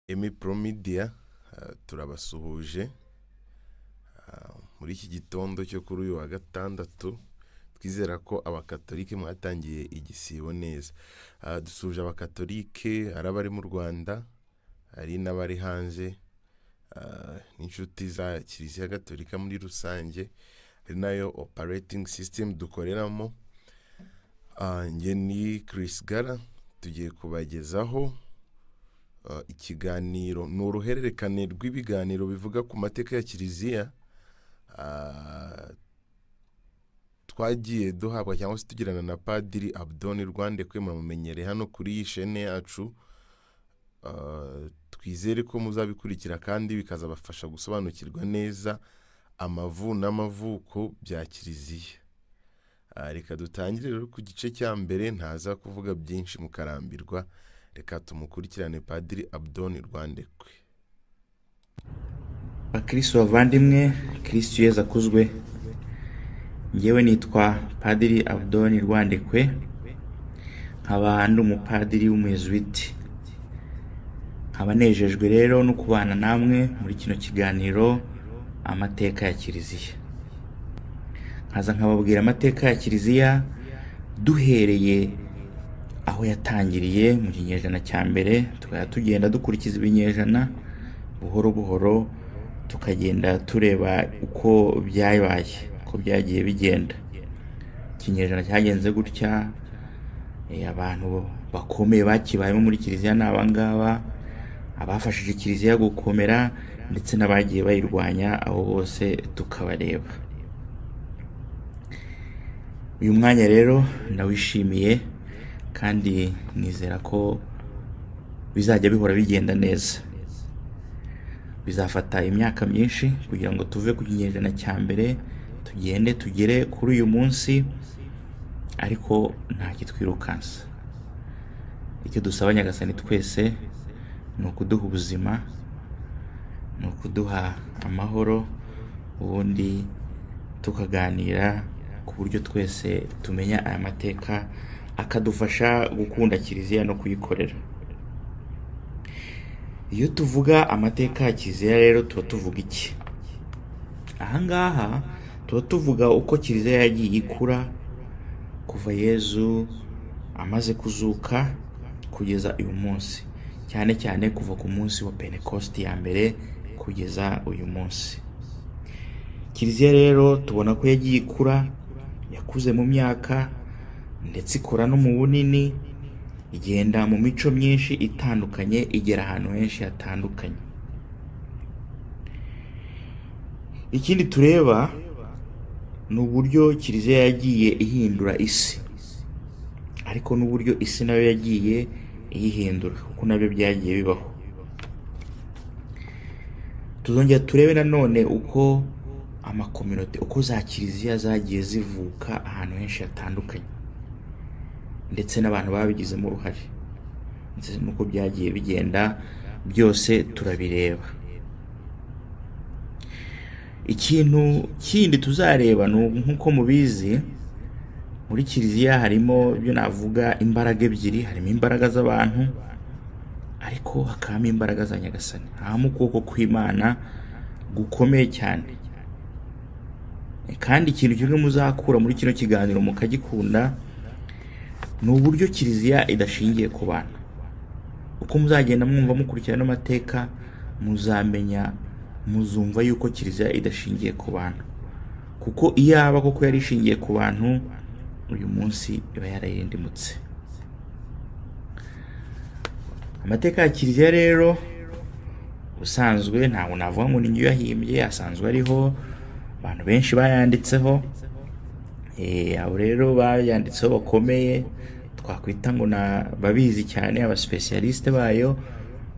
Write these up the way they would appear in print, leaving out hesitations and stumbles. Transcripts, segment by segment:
Emi Pro Media turabasuhuje muri iki gitondo cyo kuri uyu wa gatandatu. Twizera ko abakatolike mwatangiye igisibo neza. Dusuje abakatolike ari abari mu Rwanda, ari n'abari hanze, n'inshuti za Kiliziya Gatolika muri rusange, ari nayo operating system dukoreramo. Nge ni Chris Gara, tugiye kubagezaho ikiganiro, ni uruhererekane rw'ibiganiro bivuga ku mateka ya Kiliziya twagiye duhabwa cyangwa se tugirana na Padiri Abdon Rwandekwe, muramumenyereye hano kuri iyi shene yacu. Twizere ko muzabikurikira kandi bikazabafasha gusobanukirwa neza amavu n'amavuko bya Kiliziya. Reka dutangire rero ku gice cya mbere, ntaza kuvuga byinshi mukarambirwa. Reka tumukurikirane Padiri Abdon Rwandekwe. Bakristo bavandimwe, Kristo Yezu akuzwe. Njyewe nitwa Padiri Abdon Rwandekwe, nkaba ndi umupadiri w'umuyezuwiti. Nkaba nejejwe rero no kubana namwe muri kino kiganiro amateka ya Kiliziya. Nkaza nkababwira amateka ya Kiliziya duhereye aho yatangiriye mu kinyejana cya mbere, tukaba tugenda dukurikiza ibinyejana buhoro buhoro, tukagenda tureba uko byabaye, uko byagiye bigenda. Ikinyejana cyagenze gutya, abantu bakomeye bakibayemo muri Kiliziya ni abangaba, abafashije Kiliziya gukomera ndetse n'abagiye bayirwanya, abo bose tukabareba. Uyu mwanya rero ndawishimiye kandi nizera ko bizajya bihora bigenda neza. Bizafata imyaka myinshi kugira ngo tuve ku kinyejana cya mbere tugende tugere kuri uyu munsi, ariko nta kitwirukansa. Icyo dusaba Nyagasani twese ni ukuduha ubuzima, ni ukuduha amahoro, ubundi tukaganira ku buryo twese tumenya aya mateka, akadufasha gukunda Kiliziya no kuyikorera. Iyo tuvuga amateka ya Kiliziya rero tuba tuvuga iki? Ahangaha tuba tuvuga uko Kiliziya yagiye ikura kuva Yezu amaze kuzuka kugeza uyu munsi, cyane cyane kuva ku munsi wa Pentecost ya mbere kugeza uyu munsi. Kiliziya rero tubona ko yagiye ikura, yakuze mu myaka ndetse ikora no mu bunini, igenda mu mico myinshi itandukanye, igera ahantu henshi hatandukanye. Ikindi tureba ni uburyo Kiliziya yagiye ihindura isi, ariko n'uburyo isi nayo yagiye iyihindura, kuko nabyo byagiye bibaho. Tuzongera turebe nanone uko amakominote, uko za Kiliziya zagiye zivuka ahantu henshi hatandukanye, ndetse n'abantu babigizemo uruhare, ndetse nuko byagiye bigenda, byose turabireba. Ikintu kindi tuzareba nk'uko mubizi, muri Kiliziya harimo ibyo navuga imbaraga ebyiri. Harimo imbaraga z'abantu, ariko hakabamo imbaraga za Nyagasani, habamo ukuboko kw'Imana gukomeye cyane. Kandi ikintu kimwe muzakura muri kino kiganiro mukagikunda, ni uburyo Kiliziya idashingiye ku bantu. Uko muzagenda mwumva mukurikirana amateka, muzumva yuko Kiliziya idashingiye ku bantu, kuko iyaba koko yari ishingiye ku bantu, uyu munsi iba yararindimutse. Amateka ya Kiliziya rero ubusanzwe ntabwo navuga ngo ni njye yahimbye, asanzwe ariho, abantu benshi bayanditseho. Abo rero bayanditseho bakomeye, twakwita ngo babizi cyane, abasipesiyaliste bayo,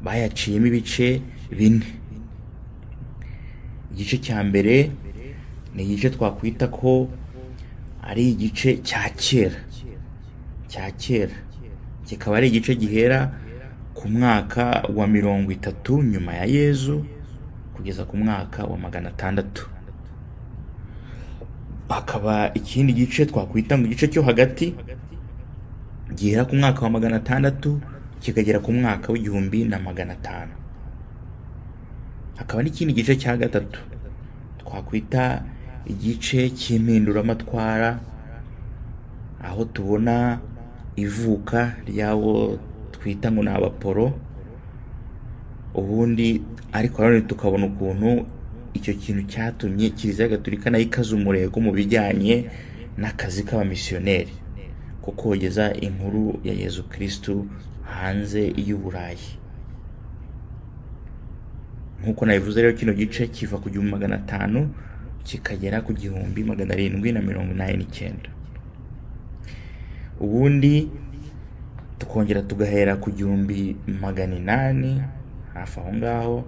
bayaciyemo ibice bine. Igice cya mbere ni igice twakwita ko ari igice cya kera, kikaba ari igice gihera ku mwaka wa 30 nyuma ya Yezu kugeza ku mwaka wa 600. Hakaba ikindi gice twakwita ngo igice cyo hagati, gihera ku mwaka wa 600 kikagera ku mwaka w'1500. hakaba n'ikindi gice cya gatatu twakwita igice cy'impinduramatwara, aho tubona ivuka ry'abo twita ngo ni abaporo. Ubundi ariko nanone tukabona ukuntu icyo kintu cyatumye Kiliziya Gatolika nayo ikaza umurego mu bijyanye n'akazi k'abamisiyoneri ko kogeza inkuru ya Yezu Kristu hanze y'Uburayi. Nk'uko nabivuze rero, kino gice kiva ku 1500 kikagera ku 1789. Ubundi tukongera tugahera ku 1800 hafi aho ngaho,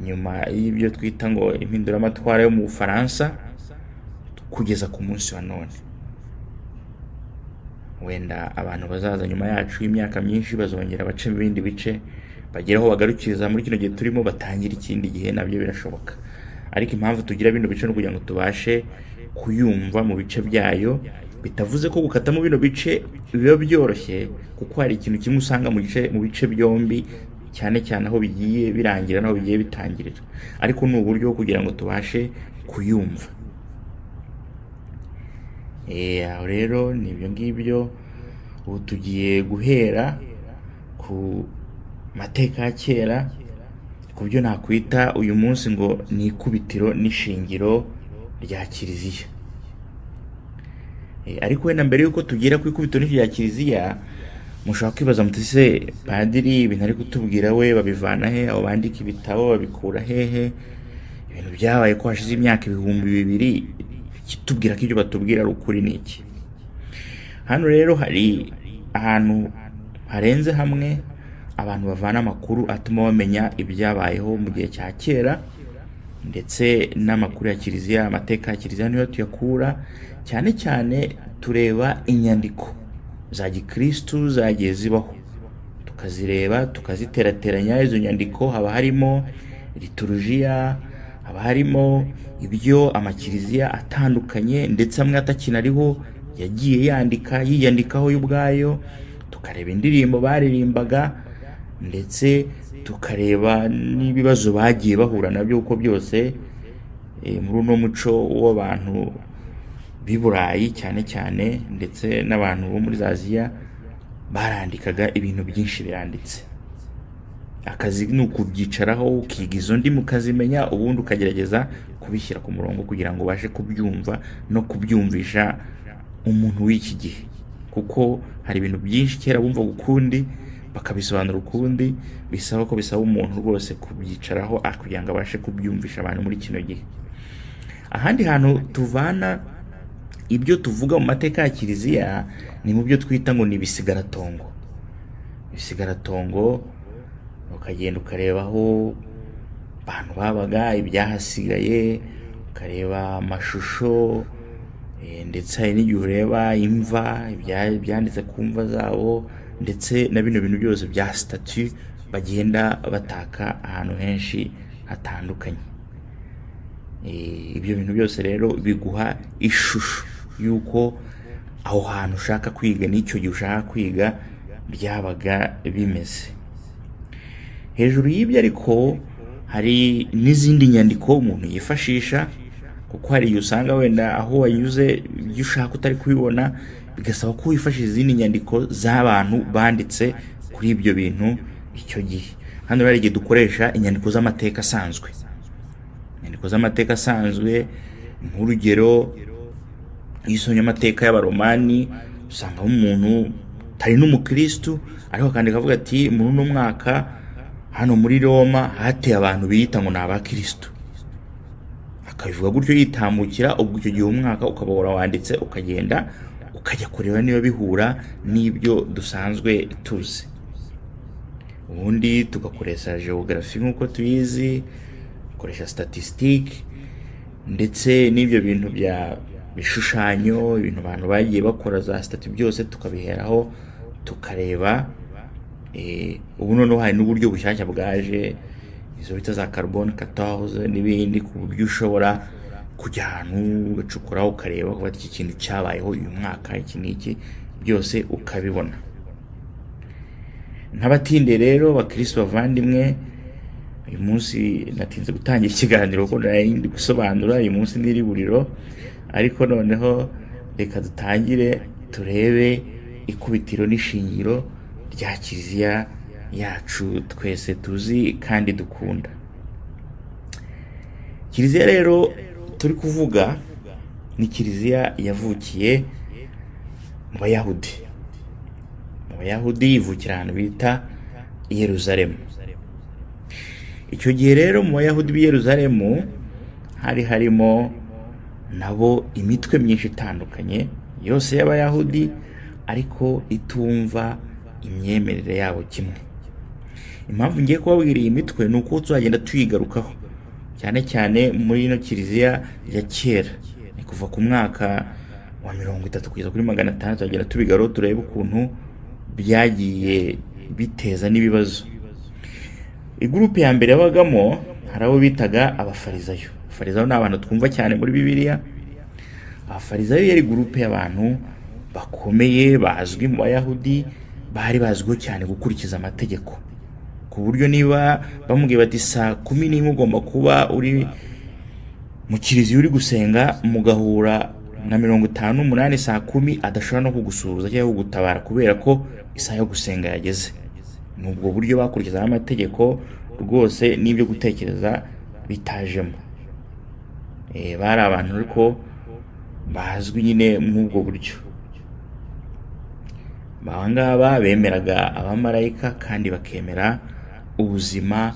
nyuma y'ibyo twita ngo impinduramatwara yo mu Bufaransa, kugeza ku munsi wa none. Wenda abantu bazaza nyuma yacu y'imyaka myinshi bazongera bace mu bindi bice, bageraho bagarukiriza muri kino gihe turimo, batangira ikindi gihe, nabyo birashoboka. Ariko impamvu tugira bino bice no kugira ngo tubashe kuyumva mu bice byayo, bitavuze ko gukatamo bino bice biba byoroshye, kuko hari ikintu kimwe usanga mu bice byombi, cyane cyane aho bigiye birangira n'aho bigiye bitangirira, ariko ni uburyo kugira ngo tubashe kuyumva. Aho rero ni ibyo ngibyo. Ubu tugiye guhera ku mateka ya kera, ku byo nakwita uyu munsi ngo ni ikubitiro n'ishingiro rya Kiliziya. Ariko wenda mbere yuko tugera ku ikubitiro n'ishingiro rya Kiliziya, mushobora kwibaza muti se padiri ibintu ari kutubwira we babivana he? Abo bandika ibitabo babikura hehe? Ibintu byabaye ko hashize imyaka 2000, kitubwira ko ibyo batubwira ari ukuri n'iki? Hano rero hari ahantu harenze hamwe abantu bavana amakuru atuma bamenya ibyabayeho mu gihe cya kera, ndetse n'amakuru ya Kiliziya, amateka ya Kiliziya niyo tuyakura. Cyane cyane tureba inyandiko za Gikristu zagiye zibaho, tukazireba tukaziterateranya. Izo nyandiko haba harimo liturujia, haba harimo ibyo amakiliziya atandukanye ndetse amwe atakinariho yagiye yiyandikaho y'ubwayo, tukareba indirimbo baririmbaga, ndetse tukareba n'ibibazo bagiye bahura nabyo, uko byose muri uno muco w'abantu b'i Burayi cyane cyane, ndetse n'abantu bo muri Aziya barandikaga ibintu byinshi biranditse. Akazi ni ukubyicaraho ukiga izo ndimi ukazimenya, ubundi ukagerageza kubishyira ku murongo kugira ngo ubashe kubyumva no kubyumvisha umuntu w'iki gihe, kuko hari ibintu byinshi kera bumva ukundi bakabisobanura ukundi, bisaba umuntu rwose kubyicaraho kugira ngo abashe kubyumvisha abantu muri kino gihe. Ahandi hantu tuvana ibyo tuvuga mu mateka ya Kiliziya ni mu byo twita ngo ni ibisigaratongo. Ibisigaratongo ukagenda ukarebaho abantu babaga, ibyahasigaye, ukareba amashusho, ndetse hari n'igihe ureba imva, ibyanditse ku mva zabo, ndetse na bino bintu byose bya statue bagenda bataka ahantu henshi hatandukanye. Ibyo bintu byose rero biguha ishusho y'uko aho hantu ushaka kwiga n'icyo gihe ushaka kwiga byabaga bimeze. Hejuru y'ibyo ariko hari n'izindi nyandiko umuntu yifashisha, kuko hari igihe usanga wenda aho wanyuze ibyo ushaka utari kubibona, bigasaba ko wifashisha izindi nyandiko z'abantu banditse kuri ibyo bintu icyo gihe. Hano rero igihe dukoresha inyandiko z'amateka asanzwe. Inyandiko z'amateka asanzwe, nk'urugero y'isomye amateka y'abaromani, usanga umuntu tari n'umukristu ariko kandi akavuga ati muri uno mwaka hano muri Roma hateye abantu biyita ngo ni abakristu, akabivuga gutyo yitambukira. Ubwo icyo gihe umwaka ukaba warawanditse, ukagenda ukajya kureba niba bihura n'ibyo dusanzwe tuzi. Ubundi tugakoresha geography nk'uko tuyizi, dukoresha statistique, ndetse n'ibyo bintu bya bishushanyo, ibintu abantu bagiye bakora za stati byose tukabiheraho tukareba. Ubu noneho hari n'uburyo bushyashya bwaje, izo bita za carbone 14 n'ibindi, ku buryo ushobora kujya ahantu ugacukura ukareba ko iki kintu cyabayeho uyu mwaka, iki n'iki, byose ukabibona. N'abatinde rero bakristo bavandimwe, uyu munsi natinze gutangira ikiganiro kuko nari ndi gusobanura, uyu munsi n'iri buriro, ariko noneho reka dutangire turebe ikubitiro n'ishingiro rya kiliziya yacu twese tuzi kandi dukunda. Kiliziya rero turi kuvuga ni kiliziya yavukiye mu Bayahudi. Mu Bayahudi ivukira ahantu bita i Yerusalemu. Icyo gihe rero mu Bayahudi b'i Yerusalemu hari harimo nabo imitwe myinshi itandukanye yose y'Abayahudi, ariko itumva imyemerere yabo kimwe. Impamvu ngiye kubabwira iyi mitwe ni uko tuzagenda tuyigarukaho, cyane cyane muri ino kiliziya ya kera, ni kuva ku mwaka wa 30 kugeza kuri 500, tuzagenda tubigarukaho turebe ukuntu byagiye biteza n'ibibazo. Igurupe ya mbere yabagamo hari abo bitaga abafarizayo. Abafarizayo ni abantu twumva cyane muri Bibiliya. Abafarizayo yari gurupe y'abantu bakomeye bazwi mu Bayahudi, bari bazwiho cyane gukurikiza amategeko, ku buryo niba bamubwiye bati saa 11 ugomba kuba uri mu kiliziya uri gusenga, mugahura na 58 saa 10, adashobora no kugusuhuza cyangwa kugutabara kubera ko isaha yo gusenga yageze. Nubwo buryo bakurikiza amategeko rwose, n'ibyo gutekereza bitajemo. Bari abantu ariko bazwi nyine mw'ubwo buryo. Abangaba bemeraga abamarayika kandi bakemera ubuzima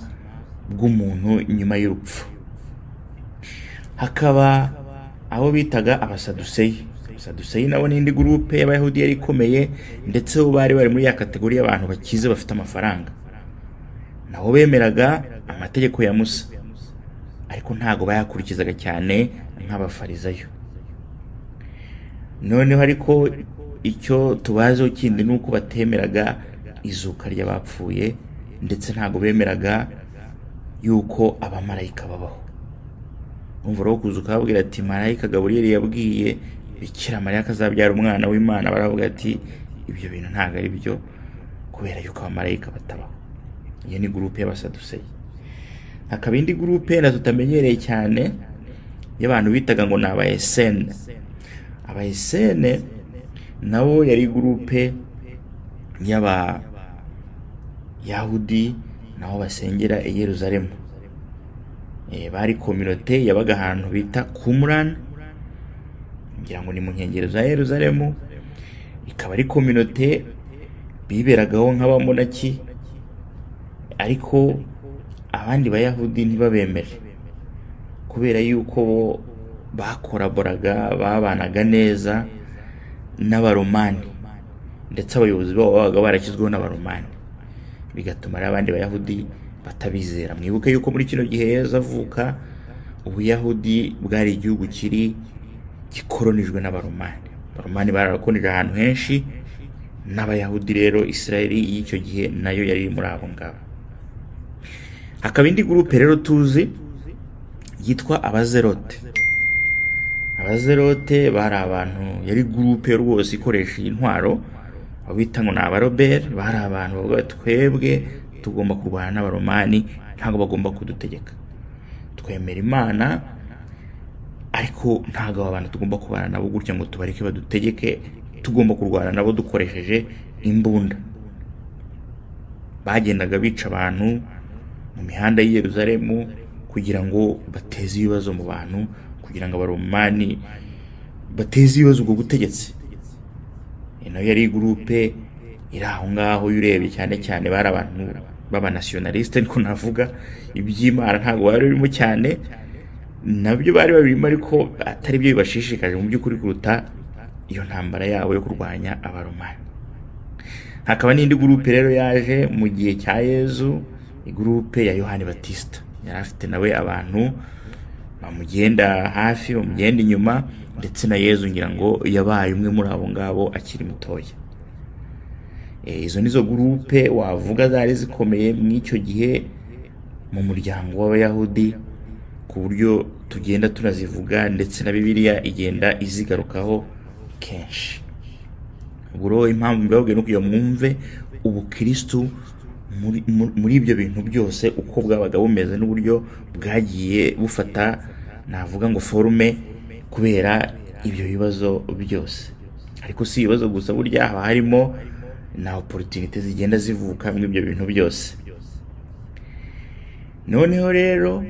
bw'umuntu nyuma y'urupfu. Hakaba abo bitaga abasaduseyi. Abasaduseyi nabo ni indi gurupe y'Abayahudi yari ikomeye, ndetse bo bari muri ya kategori y'abantu bakize bafite amafaranga. Nabo bemeraga amategeko ya Musa, ariko ntago bayakurikizaga cyane nk'abafarizayo. Noneho ariko icyo tubazeho kindi ni uko batemeraga izuka ry'abapfuye, ndetse ntago bemeraga yuko abamarayika babaho. Umva rero kuzuka babwira ati marayika Gaburiyeli yabwiye Bikira Mariya akazabyara umwana w'Imana, baravuga ati ibyo bintu ntago ari byo, kubera yuko abamarayika batabaho. Iyo ni gurupe y'abasaduseyi. Hakaba indi gurupe na tutamenyereye cyane y'abantu bitaga ngo ni abayesene. Abayesene nabo yari gurupe y'Abayahudi nabo basengera i Yerusalemu. Bari kominote yabaga ahantu bita Qumran, ngira ngo ni mu nkengero za Yerusalemu. Ikaba ari kominote biberagaho nk'abamonaki, ariko abandi Bayahudi ntibabemere kubera yuko bakoraboraga, babanaga neza n'Abaromani, ndetse abayobozi babo babaga barakizweho n'Abaromani, bigatuma abandi Bayahudi batabizera. Mwibuke yuko muri kino gihe Yesu avuka, Ubuyahudi bwari igihugu kiri gikolonijwe n'Abaromani. Abaromani barakonije ahantu henshi, n'Abayahudi rero Isirayeli y'icyo gihe nayo yari muri abo ngabo. Hakaba indi gurupe rero tuzi yitwa abazerote. Abazerote bari abantu, yari gurupe rwose ikoresha intwaro, abita ngo ni abaroberi. Bari abantu bavuga twebwe tugomba kurwana n'Abaromani, ntago bagomba kudutegeka. Twemera Imana, ariko ntago abantu tugomba kubana nabo gutya ngo tubareke badutegeke, tugomba kurwana nabo dukoresheje imbunda. Bagendaga bica abantu mu mihanda y'i Yerusalemu kugira ngo bateze ibibazo mu bantu, kugira ngo Abaromani bateze ibibazo ubwo butegetsi. Nayo yari gurupe iri aho ngaho. Urebye cyane cyane bari abantu b'abanationaliste, niko navuga. Iby'Imana ntago bari birimo cyane, nabyo bari babirimo, ariko atari byo bibashishikaje mu by'ukuri kuruta iyo ntambara yabo yo kurwanya Abaromani. Hakaba n'indi gurupe rero yaje mu gihe cya Yezu, igurupe ya Yohani Batista. Yari afite nawe abantu bamugenda hafi, bamugenda inyuma, ndetse na Yezu ngira ngo yabaye umwe muri abo ngabo akiri mutoya. Izo nizo gurupe wavuga zari zikomeye mw'icyo gihe mu muryango w'Abayahudi, ku buryo tugenda tunazivuga, ndetse na Bibiliya igenda izigarukaho kenshi. Ubwo impamvu mbabwiye no kugira mwumve ubukristu muri ibyo bintu byose uko bwabaga bumeze n'uburyo bwagiye bufata, navuga ngo forume, kubera ibyo bibazo byose. Ariko si ibibazo gusa, burya haba harimo na opportunity zigenda zivuka muri ibyo bintu byose. Noneho rero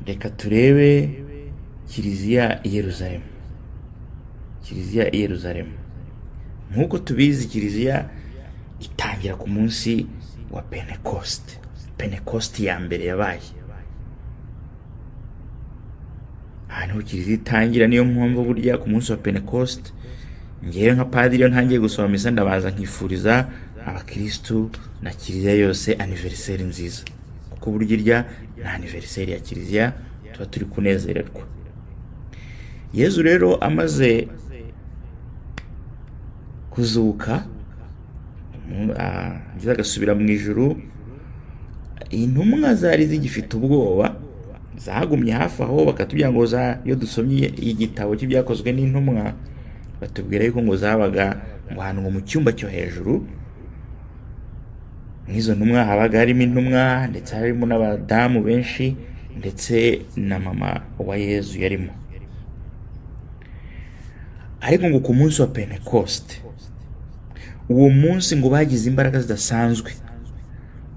reka turebe kiliziya i Yerusalemu. Kiliziya i Yerusalemu, nk'uko tubizi, kiliziya itangira ku munsi wa Pentecost. Pentecost ya mbere yabaye, aha niho kiliziya itangira. Niyo mpamvu burya ku munsi wa Pentecost, ngewe nka padiri iyo ntangiye gusoma misa ndabaza nkifuriza abakirisitu na kiliziya yose anniversaire nziza, kuko burya irya na anniversaire ya kiliziya tuba turi kunezererwa. Yezu rero amaze kuzuka, agasubira mu ijuru, intumwa zari zigifite ubwoba, zagumye hafi aho. Bakatubwira ngo iyo dusomye igitabo cy'ibyakozwe n'intumwa, batubwira yuko ngo zabaga ngo ahantu mu cyumba cyo hejuru. Nk'izo ntumwa habaga harimo intumwa, ndetse harimo n'abadamu benshi, ndetse na mama wa Yezu yarimo. Ariko ngo ku munsi wa Pentecost, uwo munsi ngo bagize imbaraga zidasanzwe.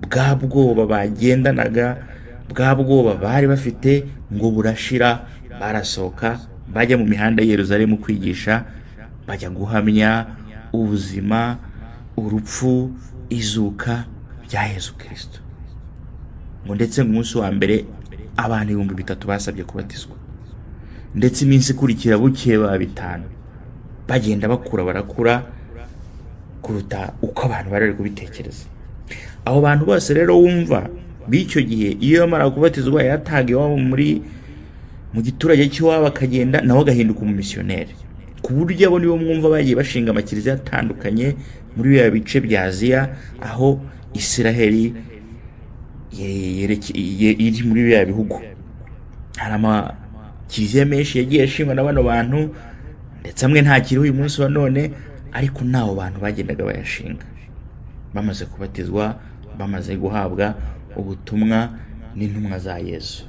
Bwa bwoba bagendanaga, bwa bwoba bari bafite, ngo burashira. Barasohoka bajya mu mihanda ya Yerusalemu kwigisha, bajya guhamya ubuzima, urupfu, izuka bya Yezu Kristo. Ngo ndetse mu munsi wa mbere abantu 3,000 basabye kubatizwa, ndetse iminsi ikurikira bukeye ba 5 bagenda barakura kuruta uko abantu bari kubitekereza. Abo bantu bose rero wumva b'icyo gihe, iyo yamara kubatizwa yataga iwabo mu giturage cy'iwabo, akagenda nawe agahinduka umumisiyoneri, ku buryo abo nibo mwumva bagiye bashinga amakiliziya atandukanye muri bya bice bya Aziya, aho Isiraheli iri muri bya bihugu. Hari amakiliziya menshi yagiye ashingwa na bano bantu, ndetse amwe ntakiriho uyu munsi wa none, ariko n'abo bantu bagendaga bayashinga bamaze kubatizwa, bamaze guhabwa ubutumwa n'intumwa za Yesu.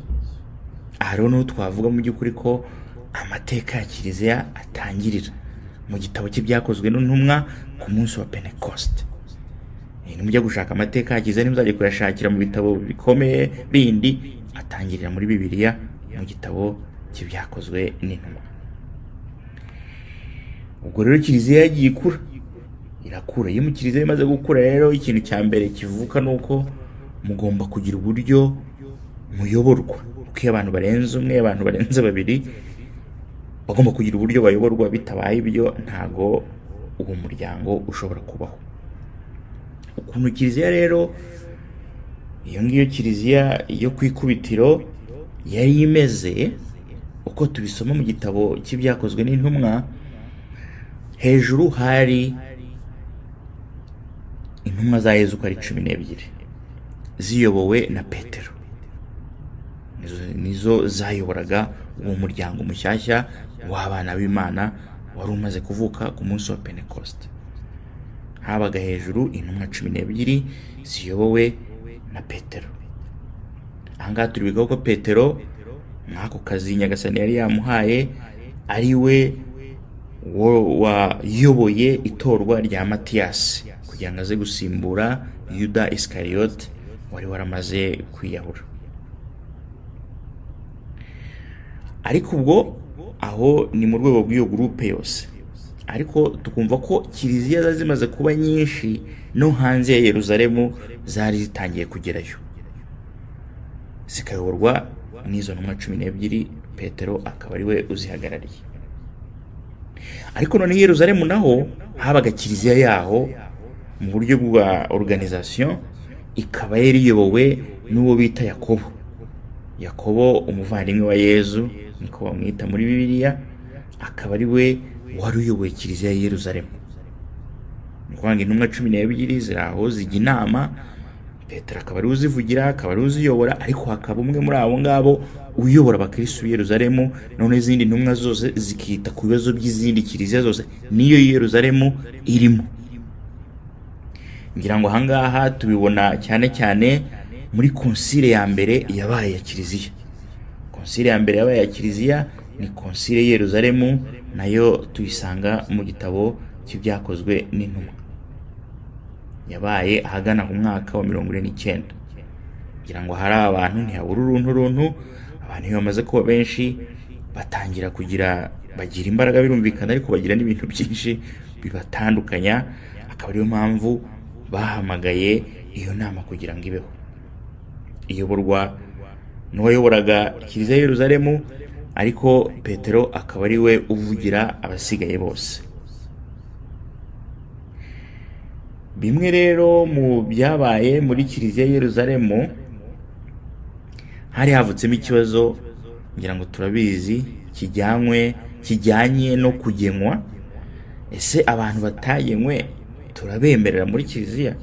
Aha rero niho twavuga mu by'ukuri ko amateka ya kiliziya atangirira mu gitabo cy'ibyakozwe n'intumwa ku munsi wa Pentecost. Nimujya gushaka amateka ya kiliziya, nimuzajya kuyashakira mu bitabo bikomeye bindi, atangirira muri Bibiliya mu gitabo cy'ibyakozwe n'intumwa. Ubwo rero kiliziya yagiye irakura. Iyo mu kiliziya imaze gukura rero, ikintu cya mbere kivuka nuko mugomba kugira uburyo muyoborwa. Uko iyo abantu barenze umwe, abantu barenze 2, bagomba kugira uburyo bayoborwa. Bitabaye ibyo ntago uwo muryango ushobora kubaho. Ukuntu kiliziya rero, iyo ngiyo kiliziya yo ku ikubitiro yari imeze, uko tubisoma mu gitabo cy'ibyakozwe n'intumwa, hejuru hari intumwa za Yezu ko ari 12 ziyobowe na Petero. Nizo zayoboraga uwo muryango mushyashya w'abana b'Imana wari umaze kuvuka ku munsi wa Pentecost. Habaga hejuru intumwa 12 ziyobowe na Petero. Ahangaha turibigaho ko Petero mwako kazi Nyagasani yari yamuhaye, ari we wayoboye itorwa rya Matiyasi kugira ngo aze gusimbura Yuda Iskariyoti wari waramaze kwiyahura. Ariko ubwo aho ni mu rwego rw'iyo gurupe yose, ariko tukumva ko kiliziya zimaze kuba nyinshi no hanze ya Yerusalemu zari zitangiye kugerayo, zikayoborwa n'izo ntumwa 12, Petero akaba ari we uzihagarariye. Ariko none Yerusalemu naho habaga kiliziya yaho mu buryo bwa organisation, ikaba yari iyobowe n'uwo bita Yakobo. Yakobo umuvandimwe wa Yezu niko bamwita muri Bibiliya, akaba ari we wari uyoboye kiliziya ya Yerusalemu. Nikwanga intumwa 12 ziraho zijya inama, Petero akaba ari uzivugira, akaba ari uziyobora, ariko hakaba umwe muri abo ngabo uyobora abakristo b'i Yerusalemu. None izindi ntumwa zose zikita ku bibazo by'izindi kiliziya zose, niyo Yerusalemu irimo. ngira ngo ahangaha tubibona cyane cyane muri konsile ya mbere yabaye ya kiliziya. Konsile ya mbere yabaye ya kiliziya ni konsile y'i Yerusalemu, nayo tuyisanga mu gitabo cy'ibyakozwe n'intumwa. Yabaye ahagana ku mwaka wa 49. Ngira ngo hari abantu ntihabura uruntu, abantu iyo bamaze kuba benshi batangira bagira imbaraga birumvikana, ariko bagira n'ibintu byinshi bibatandukanya, akaba ariyo mpamvu bahamagaye iyo nama kugira ngo ibeho. Iyoborwa n'uwayoboraga kiliziya ya Yerusalemu, ariko Petero akaba ari we uvugira abasigaye bose. Bimwe rero mu byabaye muri kiliziya ya Yerusalemu, hari havutsemo ikibazo, ngira ngo turabizi, kijyanye no kugenwa. Ese abantu batagenywe turabemerera muri kiliziya?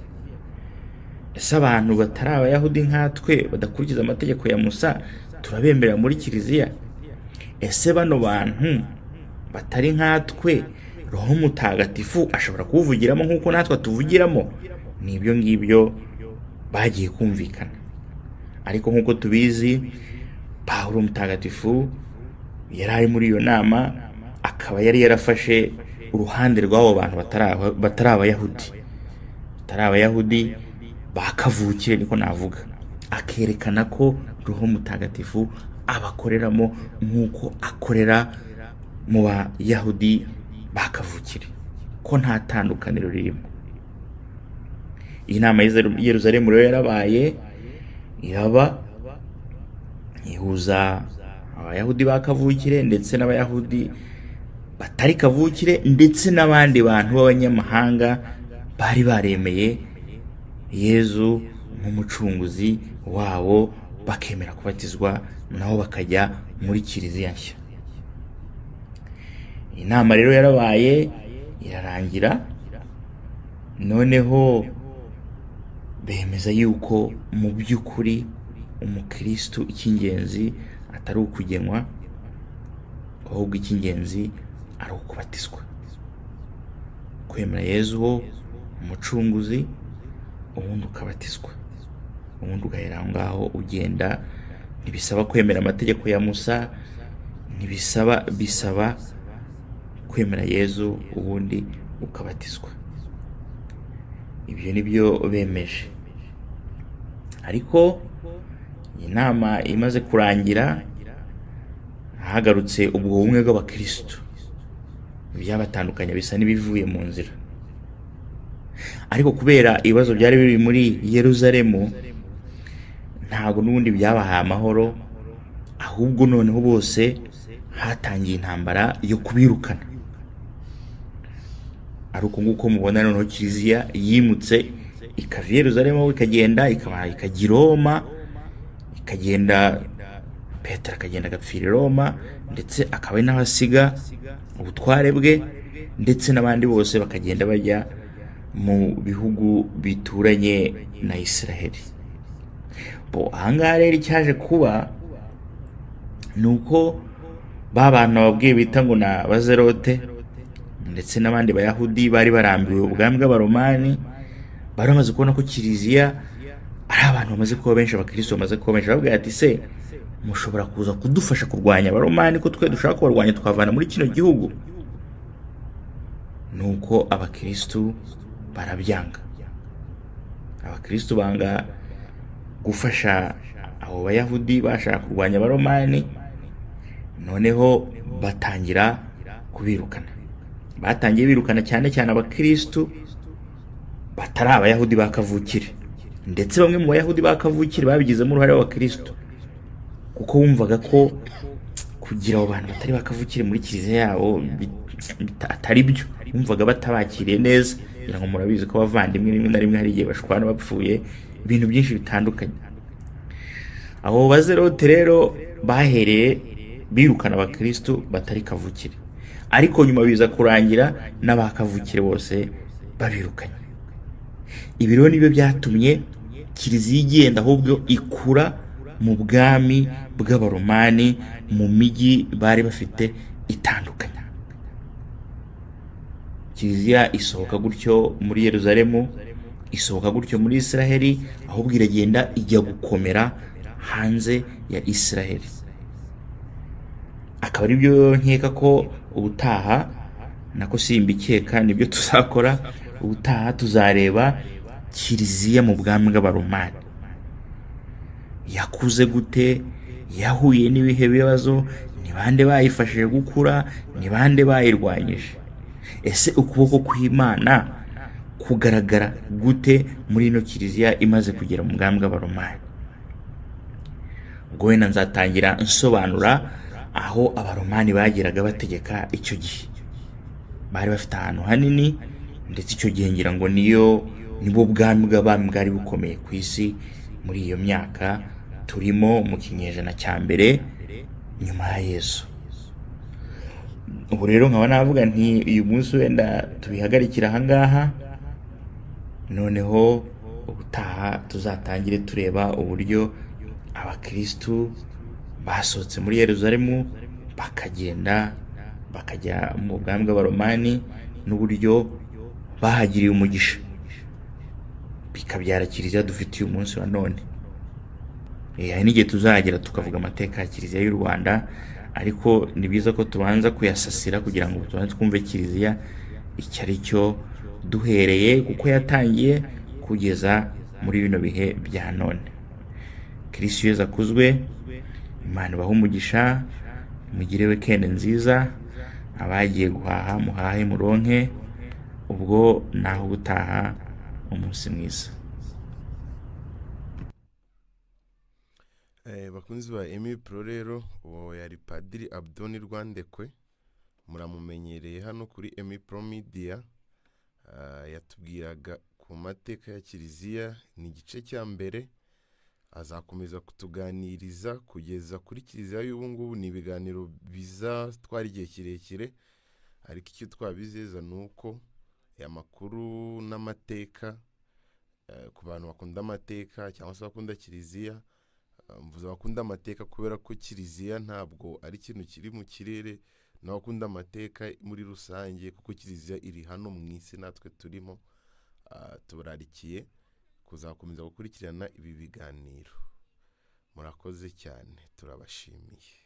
Ese abantu batari abayahudi nkatwe badakurikiza amategeko ya Musa turabemerera muri kiliziya? Ese bano bantu batari nkatwe Roho Mutagatifu ashobora kuwuvugiramo nk'uko natwe tuvugiramo? Ni ibyo ngibyo bagiye kumvikana. Ariko nk'uko tubizi, Pawulo Mutagatifu yari ari muri iyo nama, akaba yari yarafashe uruhande rw'abo bantu batari abayahudi bakavukire, niko navuga, akerekana ko Roho Mutagatifu abakoreramo nk'uko akorera mu bayahudi bakavukire, ko nta tandukaniro ririmo. Iyi nama y'i Yerusalemu rero yarabaye, ihuza abayahudi bakavukire ndetse n'abayahudi batari kavukire, ndetse n'abandi bantu b'abanyamahanga bari baremeye Yezu nk'umucunguzi wabo, bakemera kubatizwa nabo bakajya muri kiliziya nshya. Inama rero yarabaye, irarangira, noneho bemeza yuko mu by'ukuri umukristo icy'ingenzi atari ukugenwa, ahubwo icy'ingenzi ari ukubatizwa, kwemera Yezu ho umucunguzi, ubundi ukabatizwa, ubundi ugahera aho ngaho ugenda. Ntibisaba kwemera amategeko ya Musa, bisaba kwemera Yezu ubundi ukabatizwa. Ibyo nibyo bemeje. Ariko iyi nama imaze kurangira, hagarutse ubwo bumwe bw'abakristo, byabatandukanye bisa n'ibivuye mu nzira. Ariko kubera ibibazo byari biri muri Yerusalemu, ntago n'ubundi byabahaye amahoro, ahubwo noneho bose hatangiye intambara yo kubirukana. Ari uko nguko mubona noneho kiliziya yimutse ikava i Yerusalemu, ikagenda ikajya i Roma, ikagenda Petero akagenda agapfira i Roma, ndetse akaba ari naho asiga ubutware bwe, ndetse n'abandi bose bakagenda bajya mu bihugu bituranye na Israheli. Ahangaha rero icyaje kuba ni uko ba bantu babwiye bita ngo ni abazerote, ndetse n'abandi bayahudi bari barambiwe ubwami bw'abaromani, bari bamaze kubona ko kiliziya ari abantu bamaze kuba benshi, abakristo bamaze kuba benshi. Babwira ati, se mushobora kuza kudufasha kurwanya abaromani ko twe dushaka kubarwanya tukavana muri kino gihugu? Nuko abakristo barabyanga. Abakristo banga gufasha abo bayahudi bashaka kurwanya abaromani, noneho batangira kubirukana. Batangiye birukana cyane cyane abakristo batari abayahudi bakavukire, ndetse bamwe mu bayahudi bakavukire babigizemo uruhare w'abakristo, kuko bumvaga ko kugira abo bantu batari bakavukire muri kiliziya yabo atari byo. Bumvaga batabakiriye neza, kugira ngo murabizi ko abavandimwe rimwe na rimwe hari igihe bashwana bapfuye, ibintu byinshi bitandukanye. Abo bazerote rero bahereye birukana abakristo batari kavukire, ariko nyuma biza kurangira n'abakavukire bose babirukanye. Ibi rero nibyo byatumye kiliziya igenda ahubwo ikura mu bwami bw'abaromani mu mijyi bari bafite itandukanye. Kiliziya isohoka gutyo muri Yerusalemu, isohoka gutyo muri Isiraheli, ahubwo iragenda ijya gukomera hanze ya Isiraheli. Akaba ari byo nkeka ko ubutaha, nako simbikeka, nibyo tuzakora ubutaha. Tuzareba kiliziya mu bwami bw'abaromani yakuze gute, yahuye n'ibihe bibazo, ni bande bayifashije gukura, ni bande bayirwanyije. Ese ukuboko kw'Imana kugaragara gute muri ino kiliziya imaze kugera mu bwami bw'abaromani? Ubwo wenda nzatangira nsobanura aho abaromani bageraga bategeka icyo gihe. Bari bafite ahantu hanini, ndetse icyo gihe ngira ngo nibwo bwami bw'abami bwari bukomeye ku isi muri iyo myaka turimo mu kinyejana cya mbere nyuma ya Yesu. Ubu rero nkaba navuga nti uyu munsi wenda tubihagarikira ahangaha, noneho ubutaha tuzatangire tureba uburyo abakristu basohotse muri Yerusalemu bakagenda bakajya mu bwami bw'abaromani, n'uburyo bahagiriye umugisha bikabyara kiliziya dufite uyu munsi wa none. Hari n'igihe tuzagera tukavuga amateka ya kiliziya y'u Rwanda, ariko ni byiza ko tubanza kuyasasira kugira ngo tubanze twumve kiliziya icyo ari cyo, duhereye kuko yatangiye kugeza muri bino bihe bya none. Kristo Yesu akuzwe. Imana ibahe umugisha, mugire weekend nziza. Abagiye guhaha muhahe muronke. Ubwo naho gutaha, umunsi mwiza. Bakunzi ba Emmy Pro, rero uwo yari Padiri Abdon Rwandekwe, muramumenyereye hano kuri Emmy Pro Media. Yatubwiraga ku mateka ya kiliziya, ni igice cya mbere. Azakomeza kutuganiriza kugeza kuri kiliziya y'ubu ngubu. Ni ibiganiro bizatwara igihe kirekire, ariko icyo twabizeza ni uko amakuru n'amateka, ku bantu bakunda amateka cyangwa se bakunda kiliziya, mvuze bakunda amateka kubera ko kiliziya ntabwo ari ikintu kiri mu kirere, n'abakunda amateka muri rusange, kuko kiliziya iri hano mu isi natwe turimo. Tubararikiye kuzakomeza gukurikirana ibi biganiro. Murakoze cyane, turabashimiye.